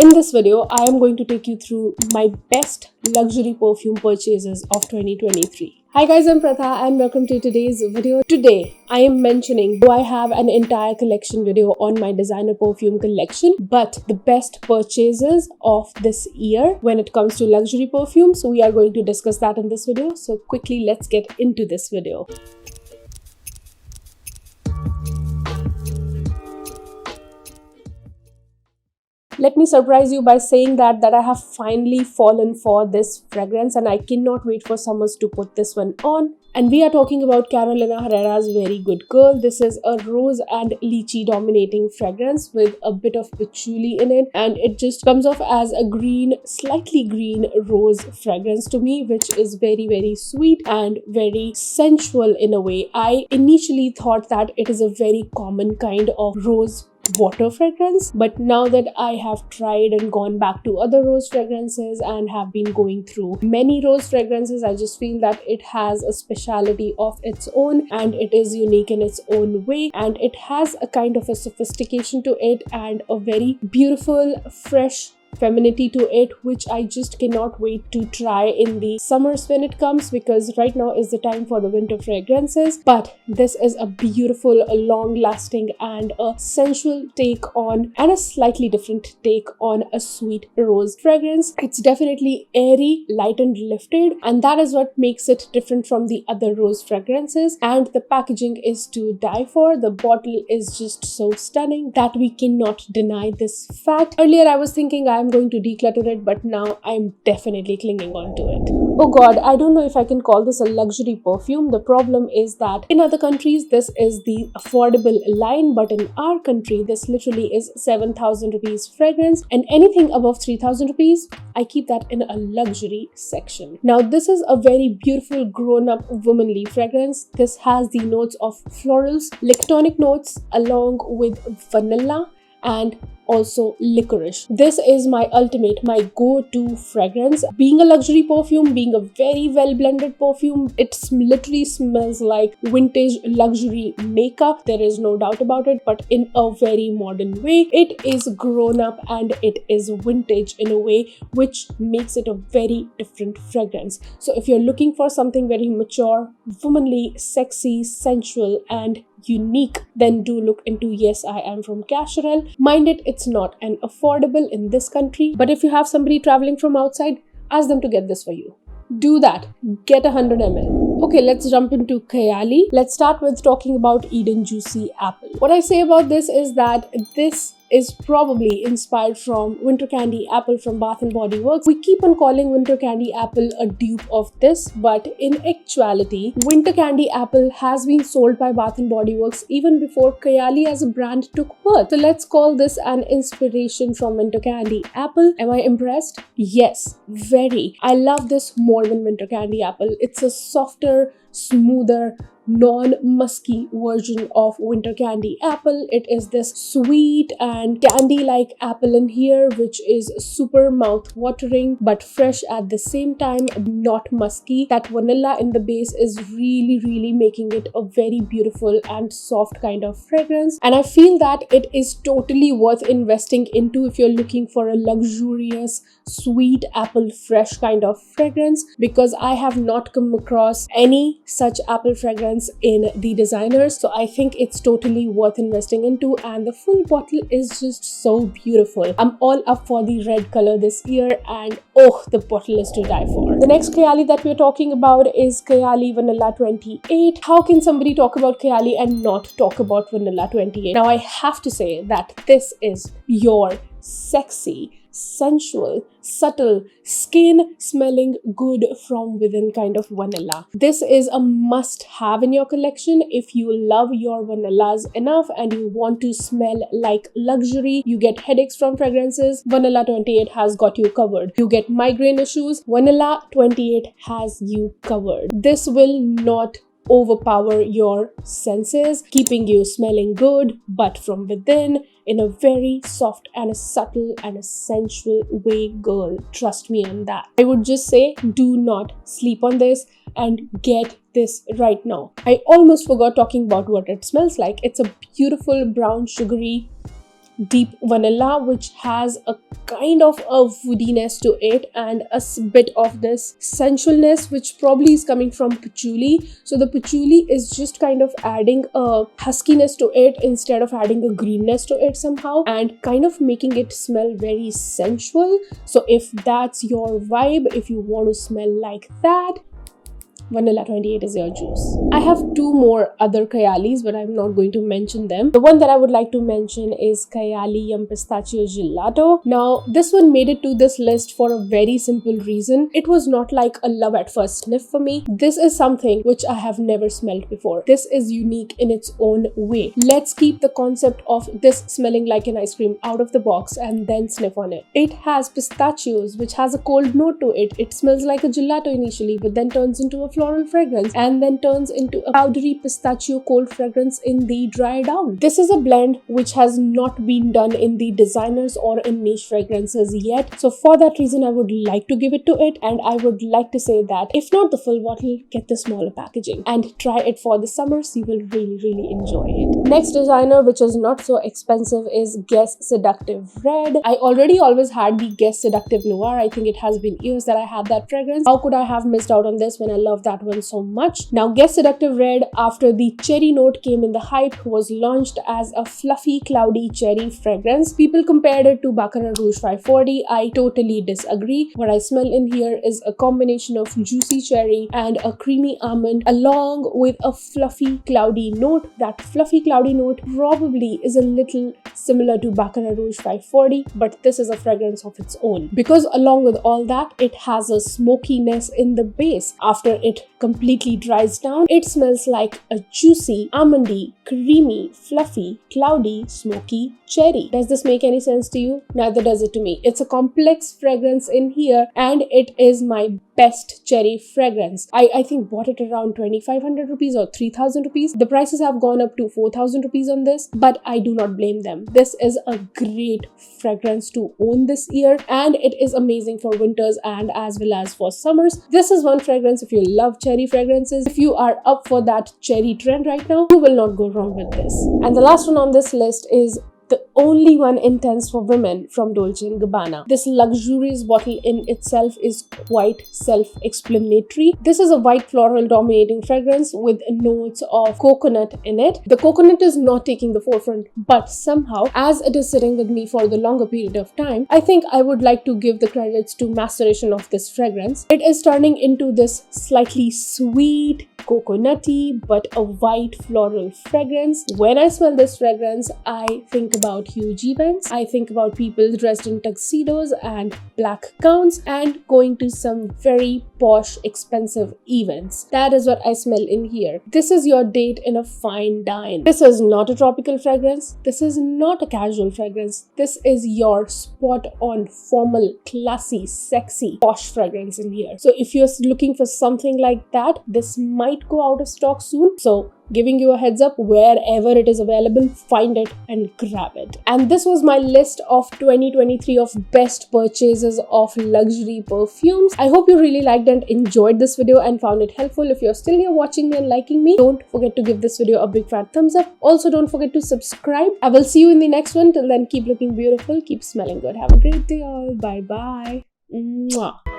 In this video, I am going to take you through my best luxury perfume purchases of 2023. Hi guys, I'm Pratha and welcome to today's video. Today, I am mentioning do I have an entire collection video on my designer perfume collection, but the best purchases of this year when it comes to luxury perfume. So we are going to discuss that in this video. So quickly, let's get into this video. Let me surprise you by saying that I have finally fallen for this fragrance and I cannot wait for summers to put this one on. And we are talking about Carolina Herrera's Very Good Girl. This is a rose and lychee dominating fragrance with a bit of patchouli in it, and it just comes off as a green, slightly green rose fragrance to me, which is very sweet and very sensual in a way. I initially thought that it is a very common kind of rose water fragrance, but now that I have tried and gone back to other rose fragrances and have been going through many rose fragrances, I just feel that it has a speciality of its own and it is unique in its own way, and it has a kind of a sophistication to it and a very beautiful, fresh femininity to it, which I just cannot wait to try in the summers when it comes, because right now is the time for the winter fragrances. But this is a beautiful, a long-lasting and a sensual take on, and a slightly different take on a sweet rose fragrance. It's definitely airy, light and lifted, and that is what makes it different from the other rose fragrances. And the packaging is to die for. The bottle is just so stunning that we cannot deny this fact. Earlier I was thinking I'm going to declutter it, but now I'm definitely clinging on to it. Oh god, I don't know if I can call this a luxury perfume. The problem is that in other countries this is the affordable line, but in our country this literally is 7,000 rupees fragrance, and anything above 3,000 rupees I keep that in a luxury section. Now this is a very beautiful grown-up womanly fragrance. This has the notes of florals, lactonic notes along with vanilla and also licorice. This is my ultimate, my go-to fragrance. Being a luxury perfume, being a very well blended perfume, it literally smells like vintage luxury makeup. There is no doubt about it, but in a very modern way. It is grown up and it is vintage in a way, which makes it a very different fragrance. So if you're looking for something very mature, womanly, sexy, sensual and unique, then do look into Yes I Am from Cacharel. Mind it, it's not an affordable in this country, but if you have somebody traveling from outside, ask them to get this for you. Do that. Get 100 ml. Okay, let's jump into Kayali. Let's start with talking about Eden Juicy Apple. What I say about this is that this is probably inspired from Winter Candy Apple from Bath & Body Works. We keep on calling Winter Candy Apple a dupe of this, but in actuality, Winter Candy Apple has been sold by Bath & Body Works even before Kayali as a brand took birth. So let's call this an inspiration from Winter Candy Apple. Am I impressed? Yes, very. I love this more than Winter Candy Apple. It's a softer, smoother, non-musky version of Winter Candy Apple. It is this sweet and candy-like apple in here, which is super mouth-watering but fresh at the same time, not musky. That vanilla in the base is really making it a very beautiful and soft kind of fragrance, and I feel that it is totally worth investing into if you're looking for a luxurious sweet apple fresh kind of fragrance, because I have not come across any such apple fragrance in the designers. So I think it's totally worth investing into, and the full bottle is just so beautiful. I'm all up for the red color this year, and oh, the bottle is to die for. The next Kayali that we're talking about is Kayali Vanilla 28. How can somebody talk about Kayali and not talk about Vanilla 28? Now I have to say that this is your sexy, sensual, subtle, skin smelling good from within kind of vanilla. This is a must have in your collection if you love your vanillas enough and you want to smell like luxury. You get headaches from fragrances, Vanilla 28 has got you covered. You get migraine issues, Vanilla 28 has you covered. This will not overpower your senses, keeping you smelling good but from within in a very soft and a subtle and a sensual way, girl. Trust me on that. I would just say do not sleep on this and get this right now. I almost forgot talking about what it smells like. It's a beautiful brown sugary deep vanilla, which has a kind of a woodiness to it and a bit of this sensualness, which probably is coming from patchouli. So the patchouli is just kind of adding a huskiness to it instead of adding a greenness to it somehow, and kind of making it smell very sensual. So if that's your vibe, if you want to smell like that, Vanilla 28 is your juice. I have two more other Kayalis, but I'm not going to mention them. The one that I would like to mention is Kayali Pistachio Gelato. Now, this one made it to this list for a very simple reason. It was not like a love at first sniff for me. This is something which I have never smelled before. This is unique in its own way. Let's keep the concept of this smelling like an ice cream out of the box and then sniff on it. It has pistachios, which has a cold note to it. It smells like a gelato initially, but then turns into a floral fragrance and then turns into a powdery pistachio cold fragrance in the dry down. This is a blend which has not been done in the designers or in niche fragrances yet. So for that reason, I would like to give it to it, and I would like to say that if not the full bottle, get the smaller packaging and try it for the summers. You will really enjoy it. Next designer, which is not so expensive, is Guess Seductive Red. I always had the Guess Seductive Noir. I think it has been years that I had that fragrance. How could I have missed out on this when I love that one so much? Now, Guess Seductive Red, after the cherry note came in the hype, was launched as a fluffy, cloudy cherry fragrance. People compared it to Baccarat Rouge 540. I totally disagree. What I smell in here is a combination of juicy cherry and a creamy almond, along with a fluffy, cloudy note. That fluffy, cloudy note probably is a little similar to Baccarat Rouge 540, but this is a fragrance of its own, because along with all that, it has a smokiness in the base. After it completely dries down, it smells like a juicy, almondy, creamy, fluffy, cloudy, smoky cherry. Does this make any sense to you? Neither does it to me. It's a complex fragrance in here, and it is my best cherry fragrance. I think bought it around 2500 rupees or 3000 rupees. The prices have gone up to 4000 rupees on this, but I do not blame them. This is a great fragrance to own this year, and it is amazing for winters and as well as for summers. This is one fragrance if you love cherry fragrances. If you are up for that cherry trend right now, you will not go wrong with this. And the last one on this list is the only one intense for women from Dolce Gabbana. This luxurious bottle in itself is quite self-explanatory. This is a white floral dominating fragrance with notes of coconut in it. The coconut is not taking the forefront, but somehow, as it is sitting with me for the longer period of time, I think I would like to give the credits to maceration of this fragrance. It is turning into this slightly sweet, coconutty, but a white floral fragrance. When I smell this fragrance, I think about huge events. I think about people dressed in tuxedos and black gowns and going to some very posh, expensive events. That is what I smell in here. This is your date in a fine dine. This is not a tropical fragrance. This is not a casual fragrance. This is your spot on formal, classy, sexy, posh fragrance in here. So if you're looking for something like that, this might go out of stock soon. So giving you a heads up, wherever it is available, find it and grab it. And this was my list of 2023 of best purchases of luxury perfumes. I hope you really liked and enjoyed this video and found it helpful. If you're still here watching me and liking me, don't forget to give this video a big fat thumbs up. Also, don't forget to subscribe. I will see you in the next one. Till then, keep looking beautiful, keep smelling good. Have a great day all. Bye bye. Mwah.